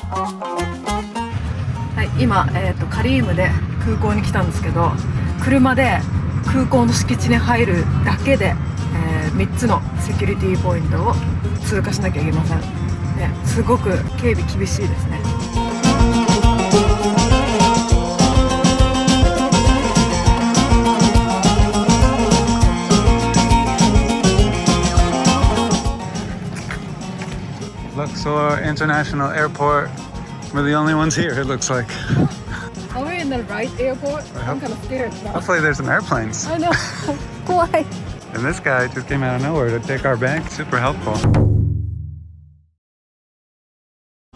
はい、今、カリームで空港に来たんですけど、車で空港の敷地に入るだけで、3つのセキュリティポイントを通過しなきゃいけません、ね、すごく警備厳しいですね。Luxor International Airport. We're the only ones here, it looks like. Are we in the right airport? I'm kind of scared now. Hopefully there's some airplanes. I know. 怖い。 And this guy just came out of nowhere to take our bag. Super helpful.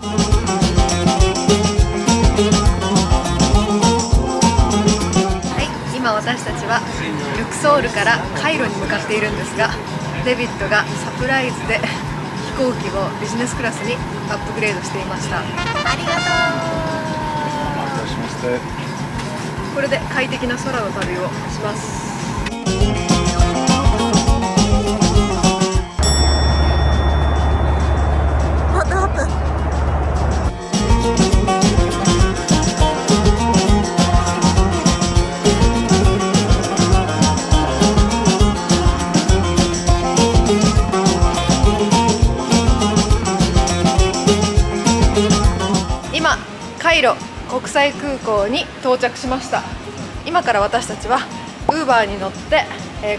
はい、今私たちはルクソールからカイロに向かっているんですが、デビッドがサプライズで飛行機をビジネスクラスにアップグレードしていました。ありがとう。これで快適な空の旅をします。今カイロ国際空港に到着しました。今から私たちはウーバーに乗って、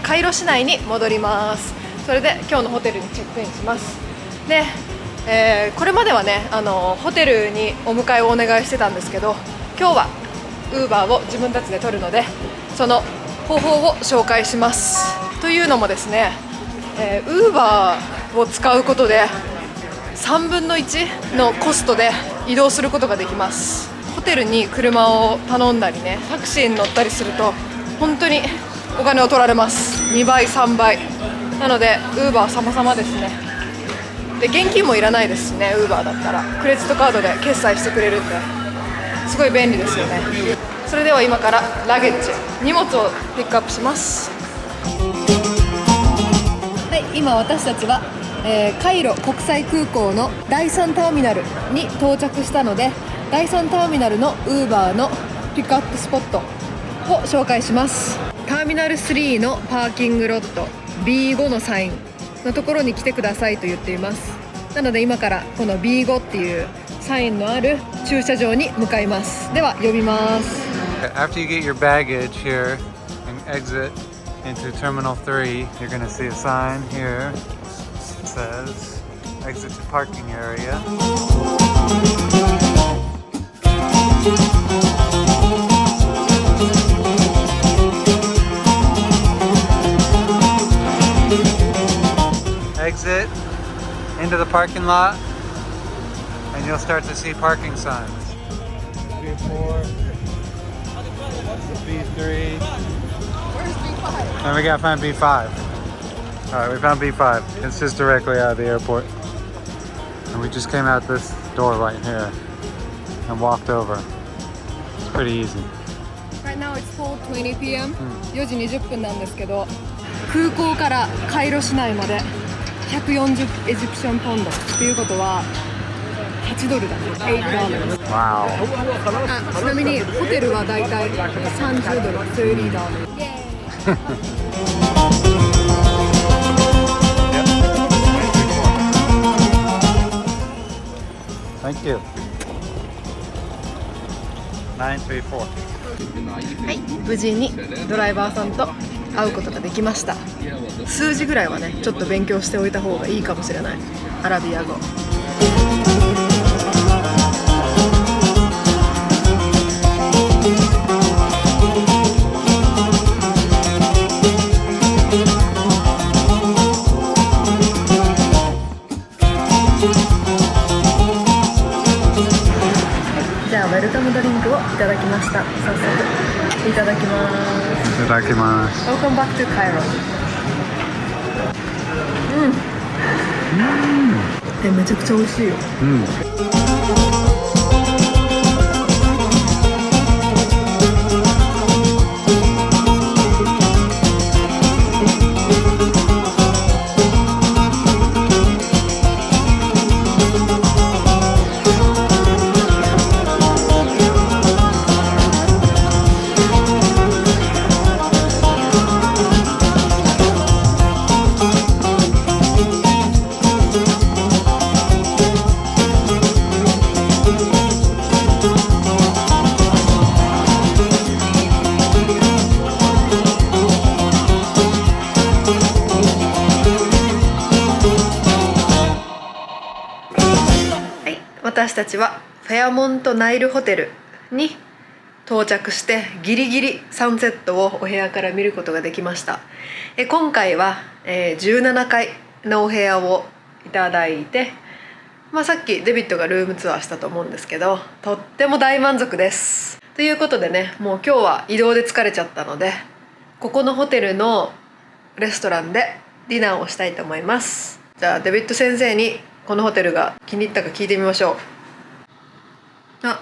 カイロ市内に戻ります。それで今日のホテルにチェックインします。で、これまではねホテルにお迎えをお願いしてたんですけど、今日はウーバーを自分たちで取るので、その方法を紹介します。というのもですね、ウーバーを使うことで3分の1のコストで移動することができます。ホテルに車を頼んだりね、タクシーに乗ったりすると本当にお金を取られます。2倍3倍なのでウーバー様々ですね。で、現金もいらないですしね、ウーバーだったらクレジットカードで決済してくれるんですごい便利ですよね。それでは今からラゲッジ、荷物をピックアップします。はい、今私たちはカイロ国際空港の第3ターミナルに到着したので、第3ターミナルのウーバーのピックアップスポットを紹介します。ターミナル3のパーキングロット B5 のサインのところに来てくださいと言っています。なので今からこの B5 っていうサインのある駐車場に向かいます。では呼びます。 After you get your baggage here and exit into Terminal 3, you're going to see a sign here. It says exit to parking area. Exit into the parking lot and you'll start to see parking signs. B4, B3. Where's B5? And we gotta find B5. Alright, we found B5. It's just directly out of the airport. And we just came out this door right here and walked over. It's pretty easy. Right now it's 4:20 p.m. 4時20分なんですけど、空港からカイロ市内まで140エジプシャンポンドっていうことは8ドルだね。$8。Wow. ちなみにホテルはだいたい30ドル、$30。Thank you. 934. はい、無事にドライバーさんと会うことができました。数字ぐらいはね、ちょっと勉強しておいた方がいいかもしれない。アラビア語。じゃあウェルカムドリンクをいただきました。早速いただきます。いただきます。 Welcome back to Cairo。めちゃくちゃ美味しいよ。ちはフェアモントナイルホテルに到着してギリギリサンセットをお部屋から見ることができました。今回は17階のお部屋をいただいて、さっきデビッドがルームツアーしたと思うんですけど、とっても大満足です。ということでね、もう今日は移動で疲れちゃったので、ここのホテルのレストランでディナーをしたいと思います。じゃあデビッド先生にこのホテルが気に入ったか聞いてみましょう。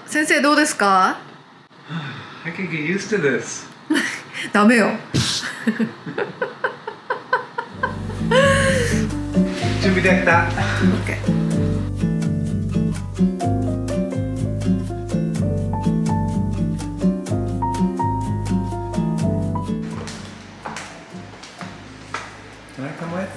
先生どうですか？ I could get used to this. ダメよ。準備できた。OK。Can I come with?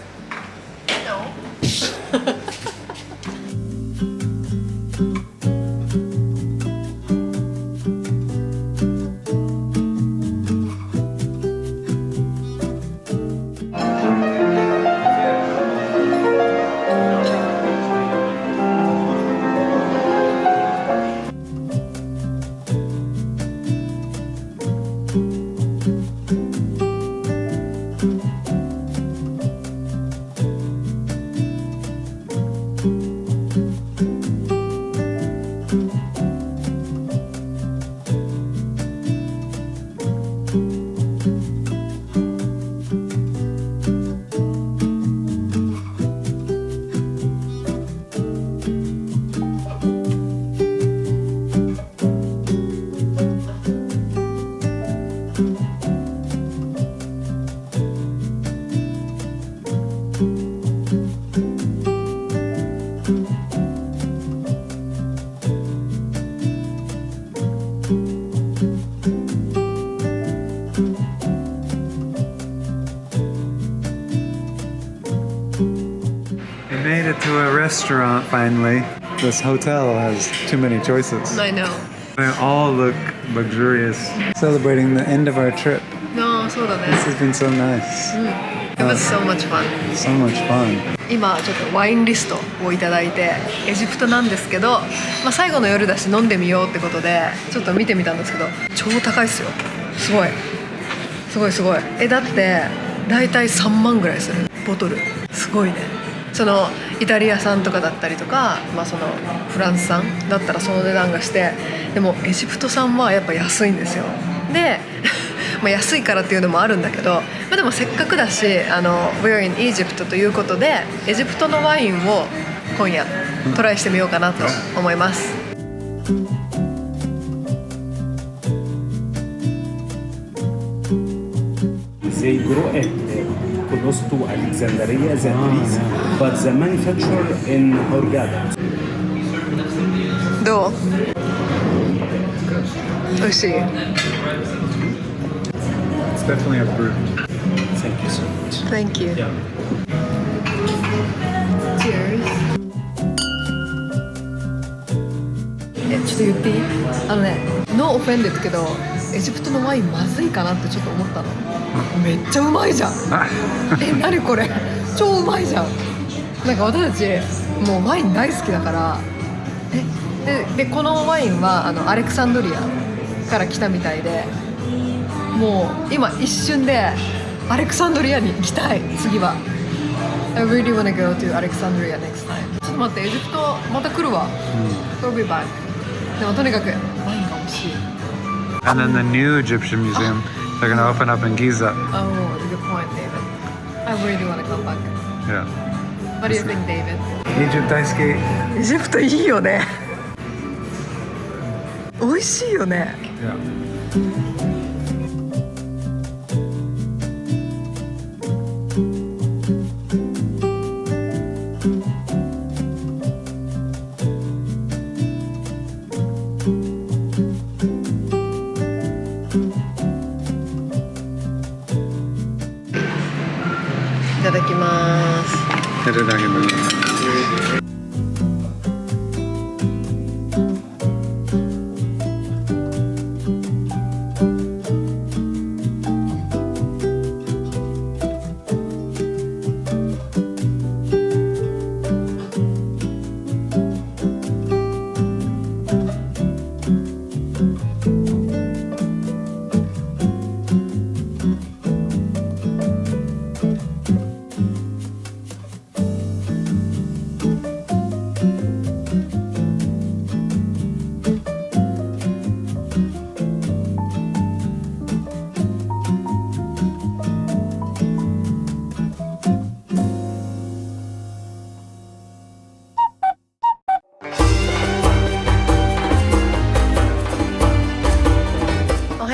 We made it to a restaurant finally. This hotel has too many choices. I know. They all look luxurious. Celebrating the end of our trip. No, そうだね。 This has been so nice. It was so much fun. So much fun. 今ちょっとワインリストをいただいて、エジプトなんですけど、最後の夜だし飲んでみようってことでちょっと見てみたんですけど、超高いっすよ。すごいすごいすごい。だって大体3万ぐらいするボトル。すごいね。そのイタリア産とかだったりとか、そのフランス産だったらその値段がして、でもエジプト産はやっぱ安いんですよ。で安いからっていうのもあるんだけど、でもせっかくだしWe're in Egypt ということでエジプトのワインを今夜トライしてみようかなと思います。They grow it close to Alexandria, the trees, but the manufacture in Hurghada. どう？美味しい。It's definitely a fruit. Thank you so much. Thank you. Cheers. ちょっと言っていい？No offended けど、エジプトのワインまずいかなってちょっと思ったの。めっちゃうまいじゃん。何これ？超うまいじゃん。なんか私たちもうワイン大好きだから。でこのワインはアレクサンドリアから来たみたいで、もう今一瞬でアレクサンドリアに行きたい。次は I really wanna go to Alexandria next time。 ちょっと待って、エジプトまた来るわ。We'll be back。 でもとにかくワインが欲しい。 And then the new Egyptian museum, they're going to open up in Giza. Oh, good point, David. I really wanna come back. Yeah. What do you think, David? Egypt 大好き。エジプトいいよね。美味しいよね。Yeah. I ただきます。いただきます。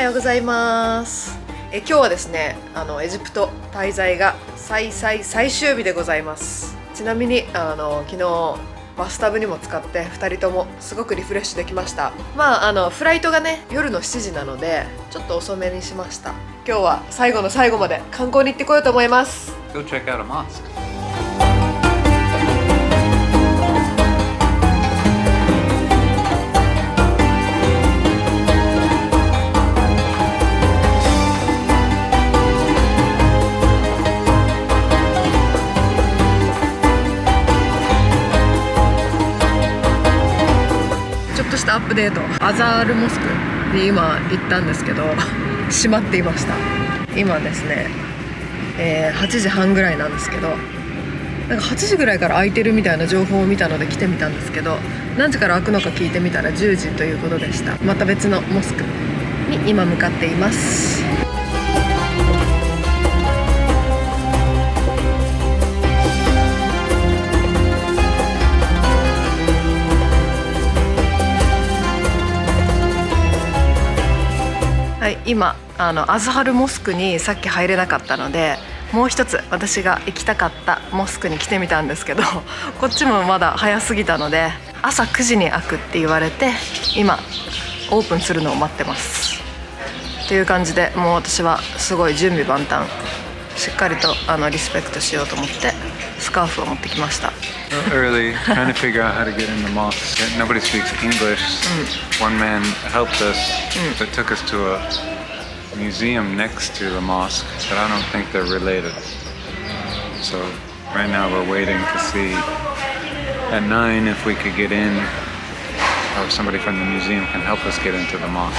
ようございます。今日はですね、エジプト滞在が最終日でございます。ちなみに昨日バスタブにも使って2人ともすごくリフレッシュできました。フライトがね夜の7時なのでちょっと遅めにしました。今日は最後の最後まで観光に行ってこようと思います。 Go check out a mosque.アップデート、アザールモスクに今行ったんですけど閉まっていました。今ですね、8時半ぐらいなんですけど、なんか8時ぐらいから開いてるみたいな情報を見たので来てみたんですけど、何時から開くのか聞いてみたら10時ということでした。また別のモスクに今向かっています。はい、今アズハルモスクにさっき入れなかったので、もう一つ私が行きたかったモスクに来てみたんですけど、こっちもまだ早すぎたので朝9時に開くって言われて今オープンするのを待ってますっていう感じで、もう私はすごい準備万端、しっかりとリスペクトしようと思ってスカーフを持ってきました。Early, trying to figure out how to get in the mosque. Nobody speaks English. One man helped us, but took us to a museum next to the mosque, but I don't think they're related. So right now we're waiting to see at 9 if we could get in, or somebody from the museum can help us get into the mosque.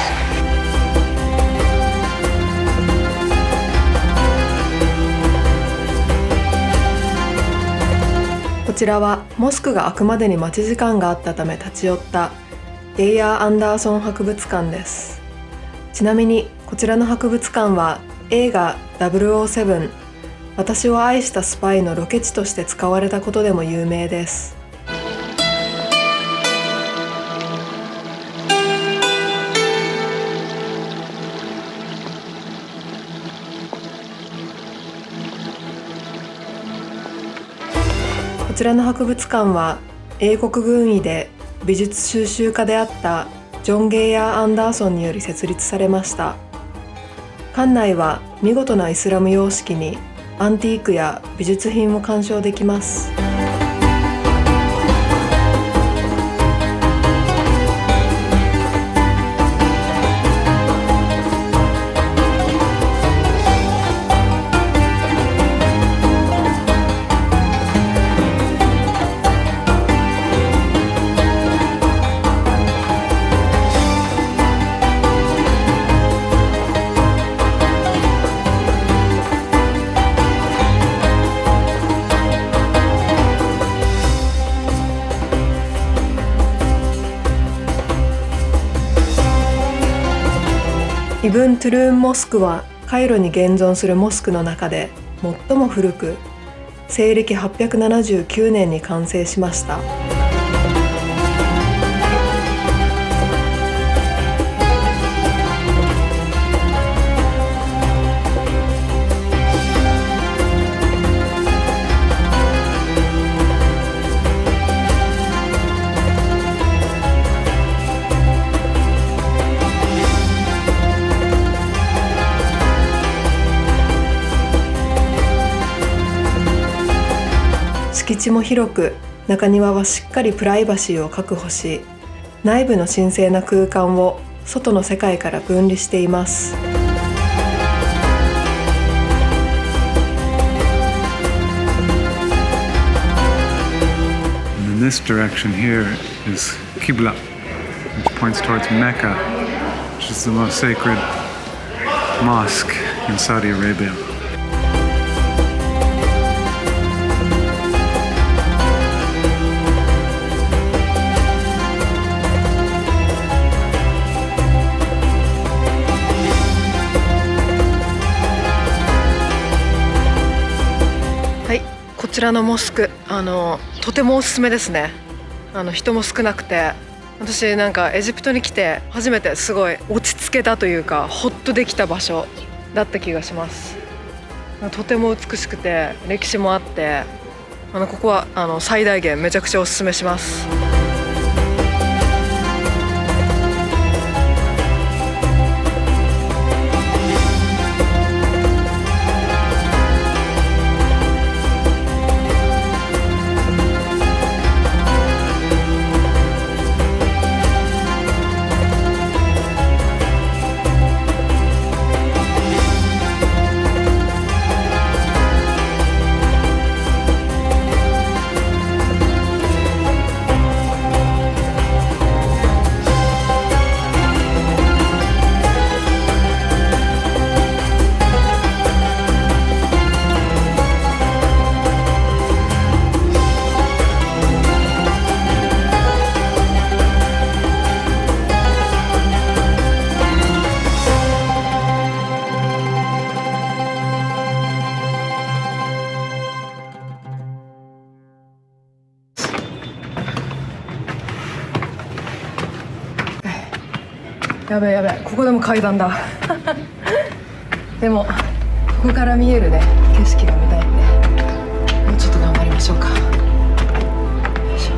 こちらはモスクが開くまでに待ち時間があったため立ち寄ったゲイヤー・アンダーソン博物館です。ちなみにこちらの博物館は映画007私を愛したスパイのロケ地として使われたことでも有名です。こちらの博物館は英国軍医で美術収集家であったジョン・ゲイヤー・アンダーソンにより設立されました。館内は見事なイスラム様式にアンティークや美術品を鑑賞できます。イブン・トゥルーン・モスクはカイロに現存するモスクの中で最も古く、西暦879年に完成しました。敷地も広く、中庭はしっかりプライバシーを確保し、内部の神聖な空間を外の世界から分離しています。In this direction here is Qibla, which points towards Mecca, which is the most sacred mosque in Saudi Arabia.こちらのモスク、とてもおすすめですね。人も少なくて、私なんかエジプトに来て初めてすごい落ち着つけたというか、ほっとできた場所だった気がします。とても美しくて歴史もあって、ここは最大限めちゃくちゃおすすめします。やべえやべえ、ここでも階段だでもここから見えるね景色が見たいんで、もうちょっと頑張りましょうか。よいしょ。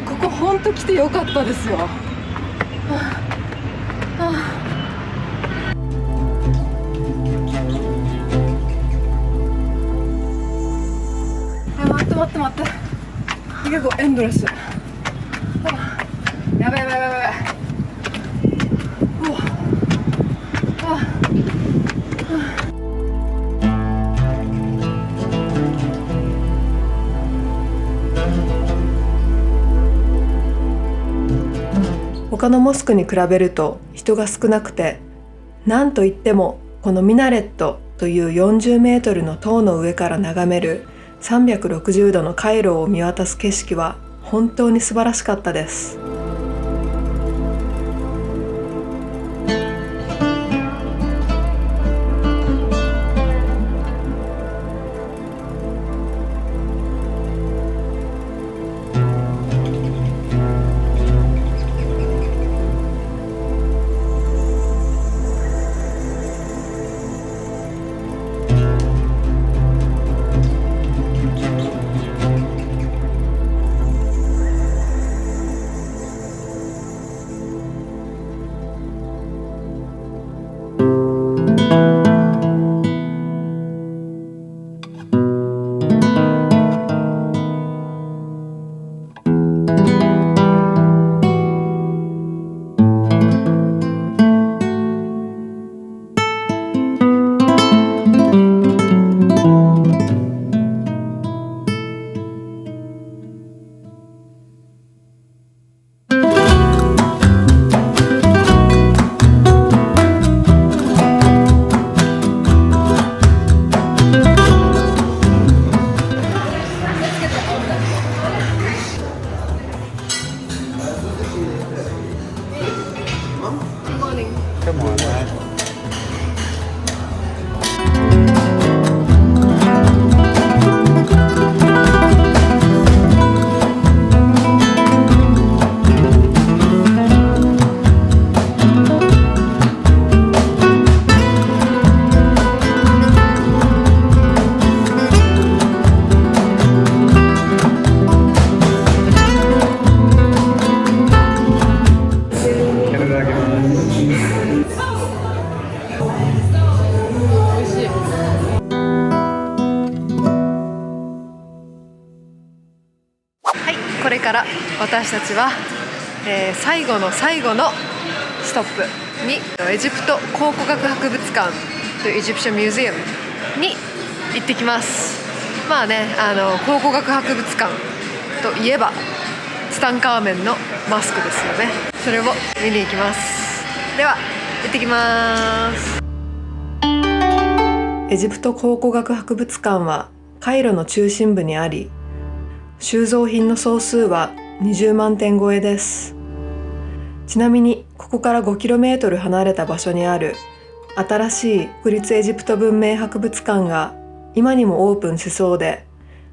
ここほんと来てよかったですよ。待って結構エンドレス。やべやべやべやべ。他のモスクに比べると人が少なくて、なんといってもこのミナレットという40メートルの塔の上から眺める360度のカイロを見渡す景色は本当に素晴らしかったです。Come on, lad.これから私たちは、最後の最後のストップにエジプト考古学博物館というエジプシャンミュージアムに行ってきます。まあね、考古学博物館といえばツタンカーメンのマスクですよね。それを見に行きます。では行ってきます。エジプト考古学博物館はカイロの中心部にあり、収蔵品の総数は20万点超えです。ちなみにここから 5km 離れた場所にある新しい国立エジプト文明博物館が今にもオープンしそうで、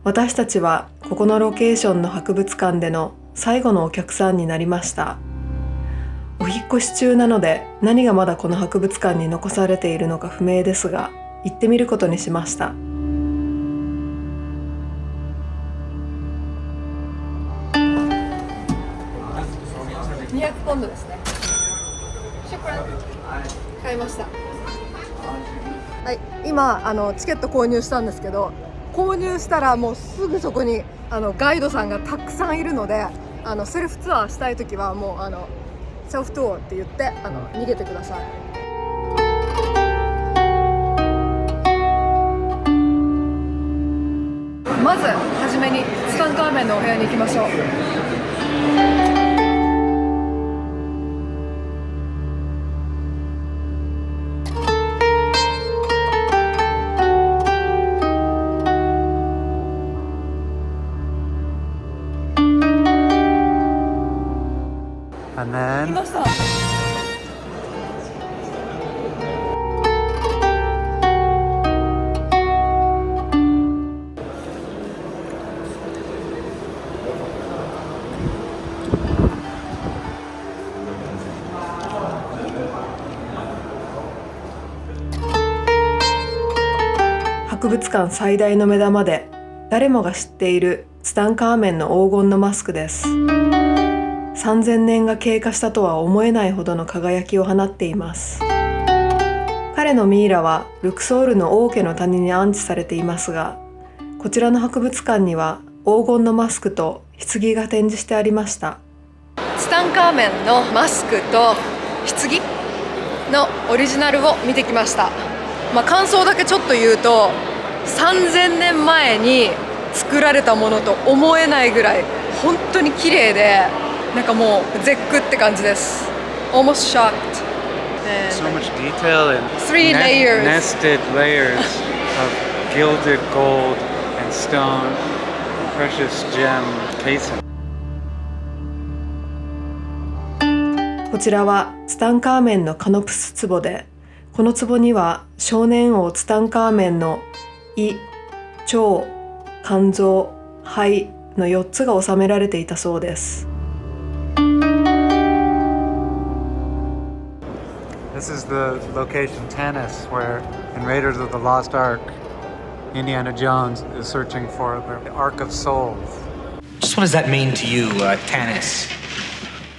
私たちはここのロケーションの博物館での最後のお客さんになりました。お引っ越し中なので何がまだこの博物館に残されているのか不明ですが、行ってみることにしました。200ポンドですね。買いました。はい、今チケット購入したんですけど、購入したらもうすぐそこにガイドさんがたくさんいるので、セルフツアーしたいときはもうセルフツアーって言って逃げてください。まずはじめにツタンカーメンのお部屋に行きましょう。And 来 then ました。博物館最大の目玉で誰もが知っているツタンカーメンの黄金のマスクです。3000年が経過したとは思えないほどの輝きを放っています。彼のミイラはルクソールの王家の谷に安置されていますが、こちらの博物館には黄金のマスクと棺が展示してありました。ツタンカーメンのマスクと棺のオリジナルを見てきました。感想だけちょっと言うと、3000年前に作られたものと思えないぐらい本当に綺麗で、なんかもう絶句って感じです。Almost shocked. so much detail and Three layers. nested layers of gilded gold and stone, precious gem casing. こちらはツタンカーメンのカノプス壺で、この壺には少年王ツタンカーメンの胃、腸、肝臓、肺の4つが収められていたそうです。This is the location Tanis, where in Raiders of the Lost Ark, Indiana Jones is searching for the Ark of Souls. Just what does that mean to you, Tanis?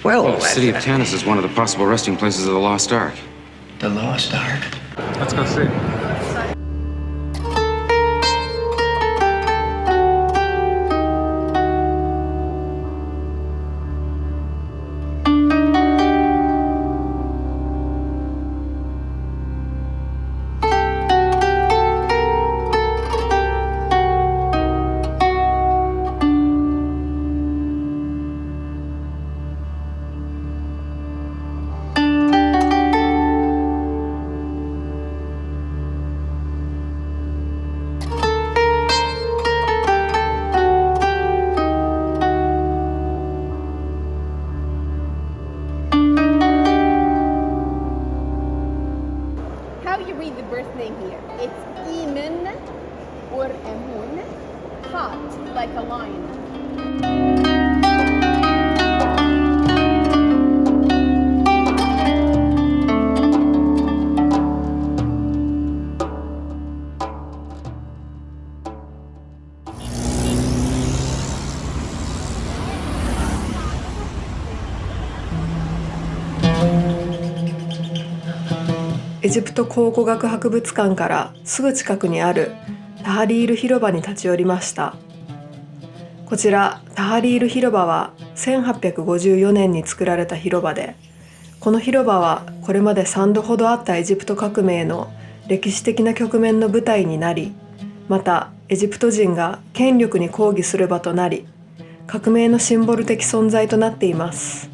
Well, The city of Tanis is one of the possible resting places of the Lost Ark. The Lost Ark. Let's go see. How you read the birth name here? It's Emin or Emun. Hot, like a lion.「エジプト考古学博物館からすぐ近くにあるタハリール広場に立ち寄りました。こちらタハリール広場は1854年に作られた広場で、この広場はこれまで3度ほどあったエジプト革命の歴史的な局面の舞台になり、またエジプト人が権力に抗議する場となり、革命のシンボル的存在となっています。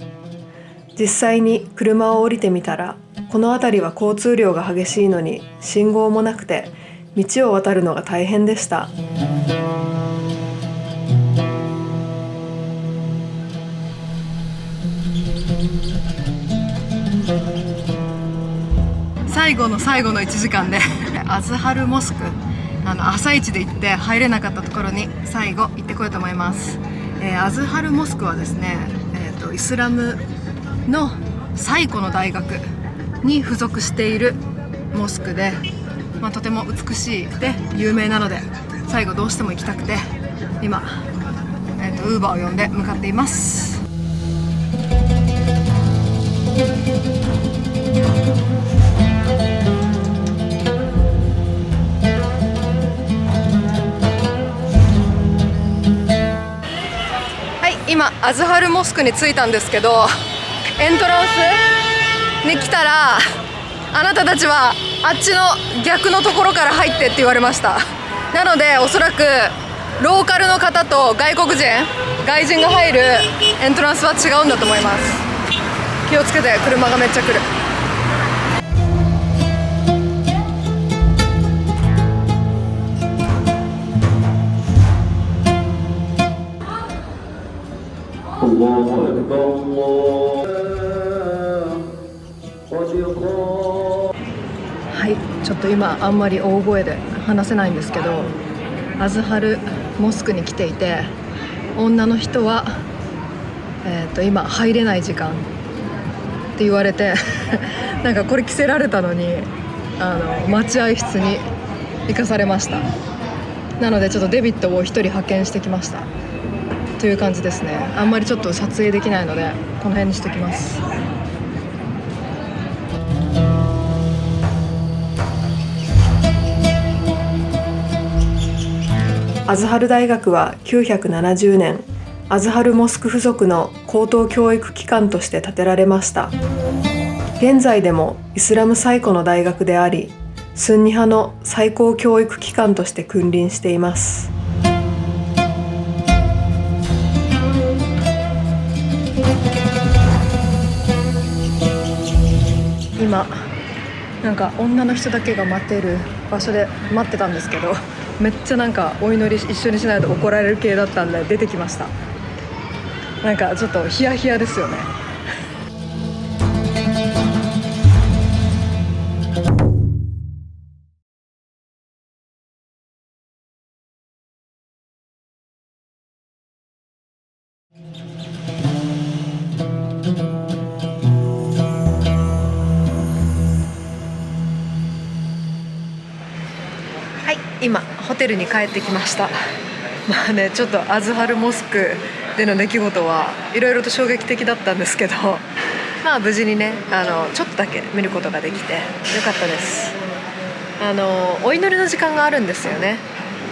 実際に車を降りてみたら、この辺りは交通量が激しいのに信号もなくて、道を渡るのが大変でした。最後の最後の1時間でアズハルモスク、朝一で行って入れなかったところに最後行ってこようと思います。アズハルモスクはですね、イスラムの最古の大学に付属しているモスクで、とても美しいで有名なので最後どうしても行きたくて今、ウーバーを呼んで向かっています。はい、今アズハルモスクに着いたんですけど、エントランスに来たらあなたたちはあっちの逆のところから入ってって言われました。なのでおそらくローカルの方と外国人、外人が入るエントランスは違うんだと思います。気をつけて、車がめっちゃ来る。はい、ちょっと今あんまり大声で話せないんですけど、アズハルモスクに来ていて、女の人は、今入れない時間って言われてなんかこれ着せられたのに待合室に行かされました。なのでちょっとデビットを1人派遣してきましたという感じですね。あんまりちょっと撮影できないのでこの辺にしておきます。アズハル大学は970年、アズハルモスク付属の高等教育機関として建てられました。現在でもイスラム最古の大学であり、スンニ派の最高教育機関として君臨しています。今なんか女の人だけが待っている場所で待ってたんですけど、めっちゃなんかお祈り一緒にしないと怒られる系だったんで出てきました。なんかちょっとヒヤヒヤですよね。はい、今ホテルに帰ってきました。ちょっとアズハルモスクでの出来事はいろいろと衝撃的だったんですけど、無事にねちょっとだけ見ることができてよかったです。お祈りの時間があるんですよね。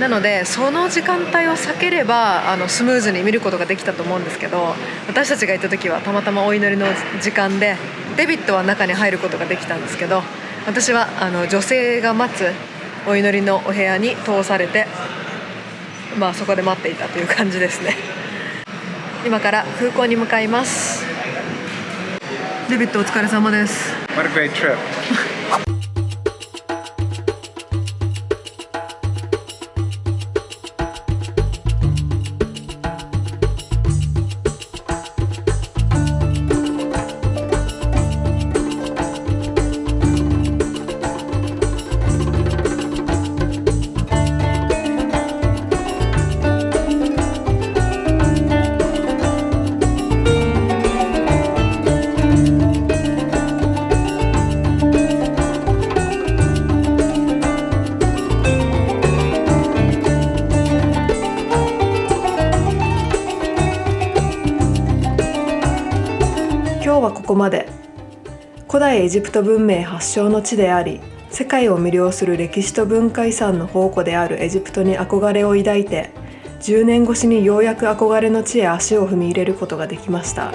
なのでその時間帯を避ければスムーズに見ることができたと思うんですけど、私たちが行った時はたまたまお祈りの時間でデビッドは中に入ることができたんですけど、私は女性が待つお祈りのお部屋に通されて、そこで待っていたという感じですね。今から空港に向かいます。デビッドお疲れ様です。 What a great trip. 今日はここまで。古代エジプト文明発祥の地であり、世界を魅了する歴史と文化遺産の宝庫であるエジプトに憧れを抱いて、10年越しにようやく憧れの地へ足を踏み入れることができました。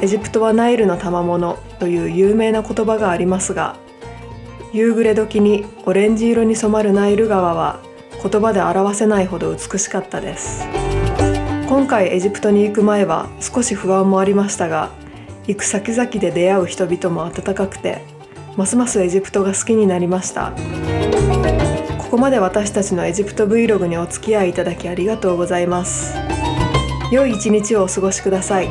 エジプトはナイルの賜物という有名な言葉がありますが、夕暮れ時にオレンジ色に染まるナイル川は言葉で表せないほど美しかったです。今回エジプトに行く前は少し不安もありましたが、行く先々で出会う人々も温かくて、ますますエジプトが好きになりました。ここまで私たちのエジプト Vlog にお付き合いいただきありがとうございます。良い一日をお過ごしください。